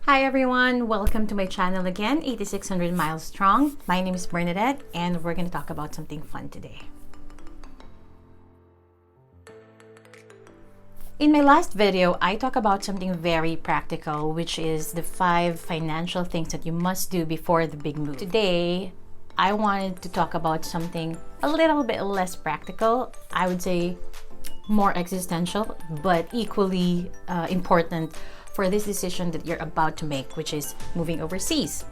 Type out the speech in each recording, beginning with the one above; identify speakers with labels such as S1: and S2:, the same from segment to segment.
S1: Hi everyone, welcome to my channel again, 8600 Miles Strong. My name is Bernadette and we're going to talk about something fun today. In my last video, I talked about something very practical, which is the 5 financial things that you must do before the big move. Today, I wanted to talk about something a little bit less practical. I would say more existential, but equally important for this decision that you're about to make, which is moving overseas.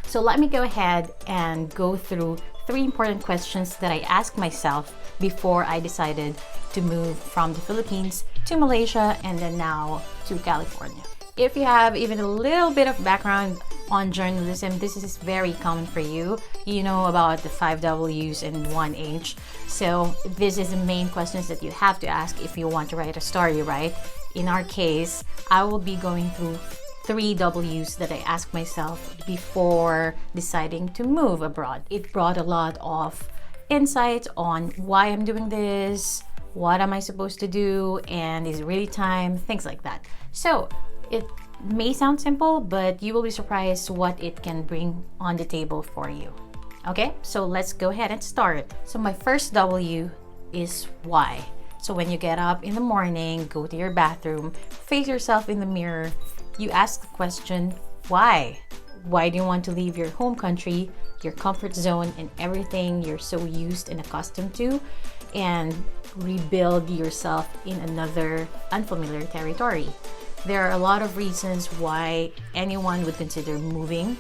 S1: So let me go ahead and go through 3 important questions that I asked myself before I decided to move from the Philippines to Malaysia and then now to California. If you have even a little bit of background on journalism, this is very common for you. You know about the 5 W's and 1 H. So this is the main questions that you have to ask if you want to write a story, right? In our case, I will be going through 3 W's that I asked myself before deciding to move abroad. It brought a lot of insights on why I'm doing this, what am I supposed to do, and is it really time, things like that. So it may sound simple, but you will be surprised what it can bring on the table for you. Okay, so let's go ahead and start. So my first W is why. So when you get up in the morning, go to your bathroom, face yourself in the mirror, you ask the question, why? Why do you want to leave your home country, your comfort zone, and everything you're so used and accustomed to, and rebuild yourself in another unfamiliar territory? There are a lot of reasons why anyone would consider moving.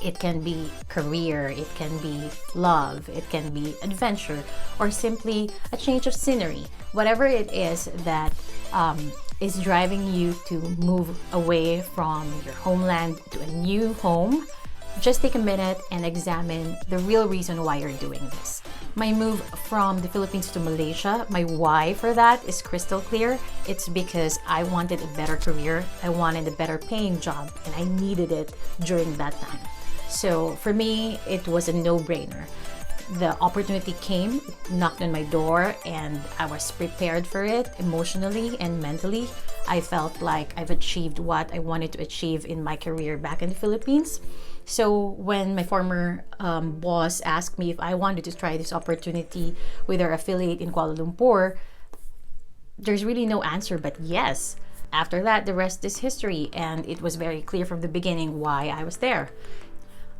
S1: It can be career, it can be love, it can be adventure, or simply a change of scenery. Whatever it is that is driving you to move away from your homeland to a new home, just take a minute and examine the real reason why you're doing this. My move from the Philippines to Malaysia, my why for that is crystal clear. It's because I wanted a better career, I wanted a better paying job, and I needed it during that time. So for me, it was a no-brainer. The opportunity came, knocked on my door, and I was prepared for it emotionally and mentally. I felt like I've achieved what I wanted to achieve in my career back in the Philippines. So when my former boss asked me if I wanted to try this opportunity with our affiliate in Kuala Lumpur, there's really no answer but yes. After that, the rest is history, and it was very clear from the beginning why I was there.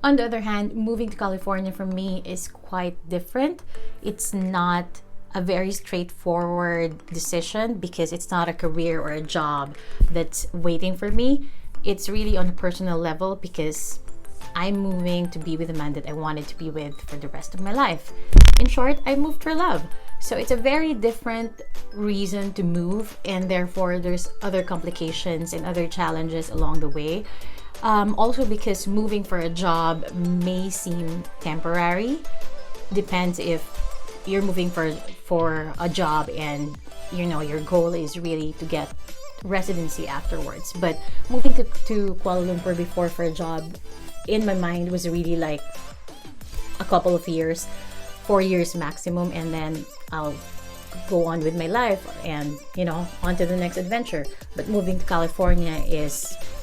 S1: On the other hand, moving to California for me is quite different. It's not a very straightforward decision because it's not a career or a job that's waiting for me. It's really on a personal level because I'm moving to be with the man that I wanted to be with for the rest of my life. In short, I moved for love. So it's a very different reason to move, and therefore there's other complications and other challenges along the way. Also because moving for a job may seem temporary. Depends if you're moving for a job and your goal is really to get residency afterwards. But moving to Kuala Lumpur before for a job, in my mind, was really like a couple of years, 4 years maximum, and then I'll go on with my life and on to the next adventure. But moving to California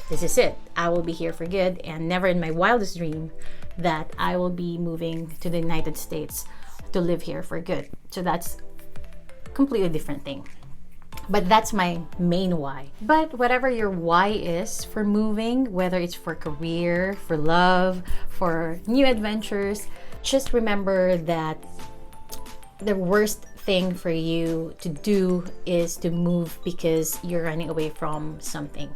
S1: this is it. I will be here for good, and never in my wildest dream that I will be moving to the United States to live here for good. So that's a completely different thing. But that's my main why. But whatever your why is for moving, whether it's for career, for love, for new adventures, just remember that the worst thing for you to do is to move because you're running away from something.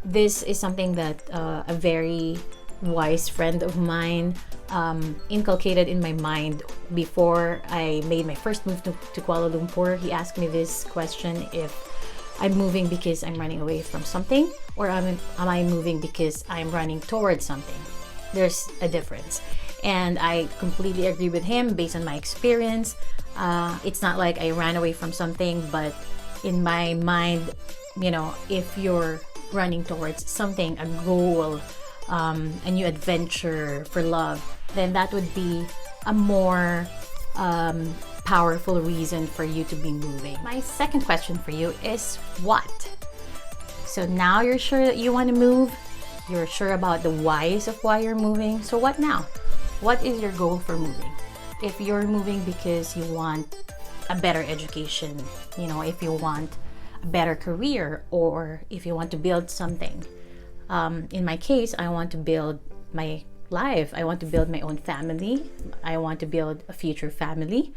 S1: This is something that a very wise friend of mine inculcated in my mind before I made my first move to Kuala Lumpur. He asked me this question: if I'm moving because I'm running away from something, or am I moving because I'm running towards something? There's a difference. And I completely agree with him based on my experience. It's not like I ran away from something, but in my mind, if you're running towards something, a goal, a new adventure for love, then that would be a more powerful reason for you to be moving. My second question for you is what? So now you're sure that you want to move. You're sure about the whys of why you're moving. So what now? What is your goal for moving? If you're moving because you want a better education, if you want a better career, or if you want to build something. In my case, I want to build my life. I want to build my own family. I want to build a future family.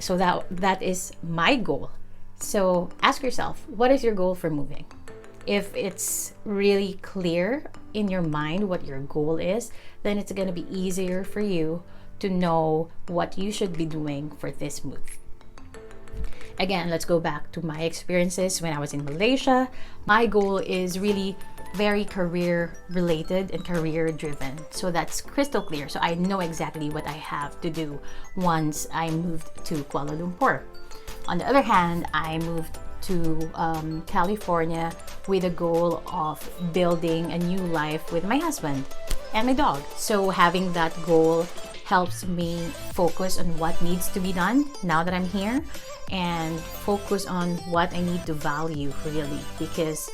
S1: So that is my goal. So ask yourself, what is your goal for moving? If it's really clear in your mind what your goal is, then it's going to be easier for you to know what you should be doing for this move. Again, let's go back to my experiences when I was in Malaysia. My goal is really very career related and career driven. So that's crystal clear. So I know exactly what I have to do once I moved to Kuala Lumpur. On the other hand, I moved to California with a goal of building a new life with my husband and my dog. So having that goal helps me focus on what needs to be done now that I'm here, and focus on what I need to value really, because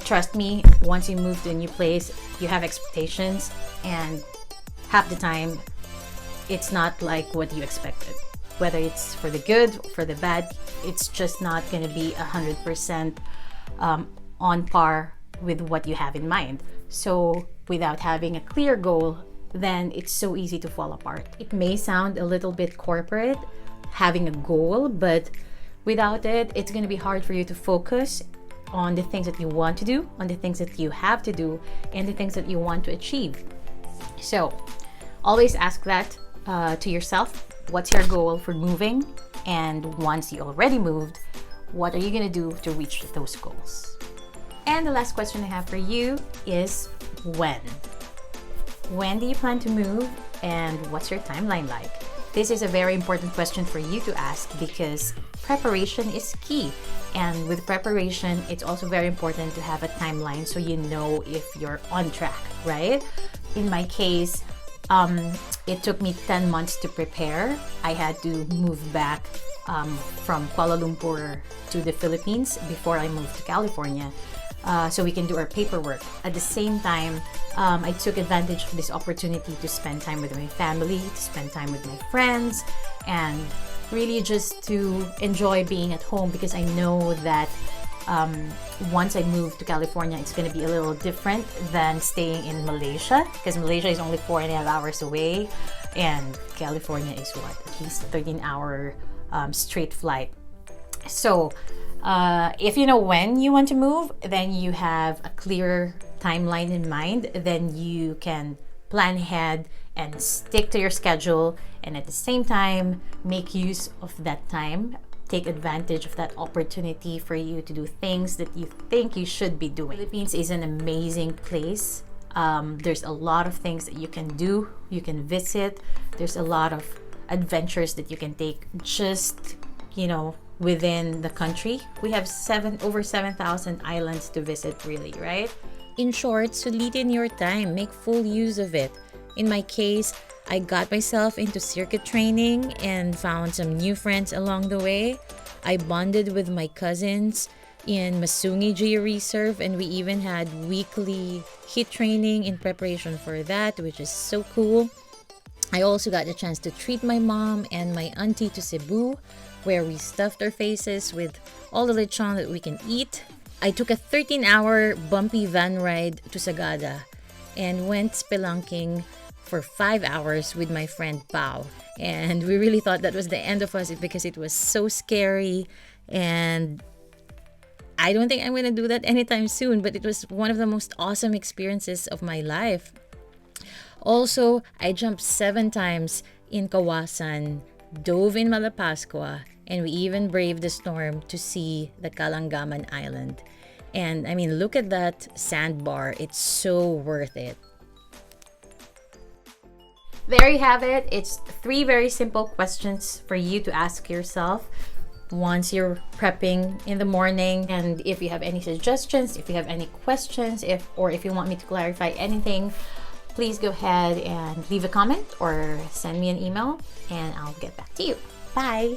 S1: trust me, once you move to a new place, you have expectations, and half the time it's not like what you expected. Whether it's for the good, for the bad, it's just not going to be 100% on par with what you have in mind. So without having a clear goal, then it's so easy to fall apart. It may sound a little bit corporate, having a goal, but without it, it's going to be hard for you to focus on the things that you want to do, on the things that you have to do, and the things that you want to achieve. So always ask that to yourself. What's your goal for moving? And once you already moved, what are you going to do to reach those goals? And the last question I have for you is when? When do you plan to move, and what's your timeline like? This is a very important question for you to ask, because preparation is key. And with preparation, it's also very important to have a timeline so you know if you're on track, right? In my case, it took me 10 months to prepare. I had to move back from Kuala Lumpur to the Philippines before I moved to California, so we can do our paperwork. At the same time, I took advantage of this opportunity to spend time with my family, to spend time with my friends, and really just to enjoy being at home, because I know that once I move to California, it's going to be a little different than staying in Malaysia, because Malaysia is only 4.5 hours away, and California is at least 13-hour straight flight. So if you know when you want to move, then you have a clear timeline in mind, then you can plan ahead and stick to your schedule, and at the same time make use of that time. Take advantage of that opportunity for you to do things that you think you should be doing. Philippines is an amazing place. There's a lot of things that you can do, you can visit. There's a lot of adventures that you can take just, within the country. We have over 7,000 islands to visit, really, right? In short, sulitin your time, make full use of it. In my case, I got myself into circuit training and found some new friends along the way. I bonded with my cousins in Masungi Geo-Reserve, and we even had weekly HIIT training in preparation for that, which is so cool. I also got the chance to treat my mom and my auntie to Cebu, where we stuffed our faces with all the lechon that we can eat. I took a 13-hour bumpy van ride to Sagada and went spelunking for 5 hours with my friend Pao. And we really thought that was the end of us because it was so scary, and I don't think I'm going to do that anytime soon, but it was one of the most awesome experiences of my life. Also, I jumped 7 times in Kawasan, dove in Malapascua, and we even braved the storm to see the Kalangaman Island. And I mean, look at that sandbar. It's so worth it. There you have it. It's 3 very simple questions for you to ask yourself once you're prepping in the morning. And if you have any suggestions, if you have any questions, if you want me to clarify anything, please go ahead and leave a comment or send me an email, and I'll get back to you. Bye.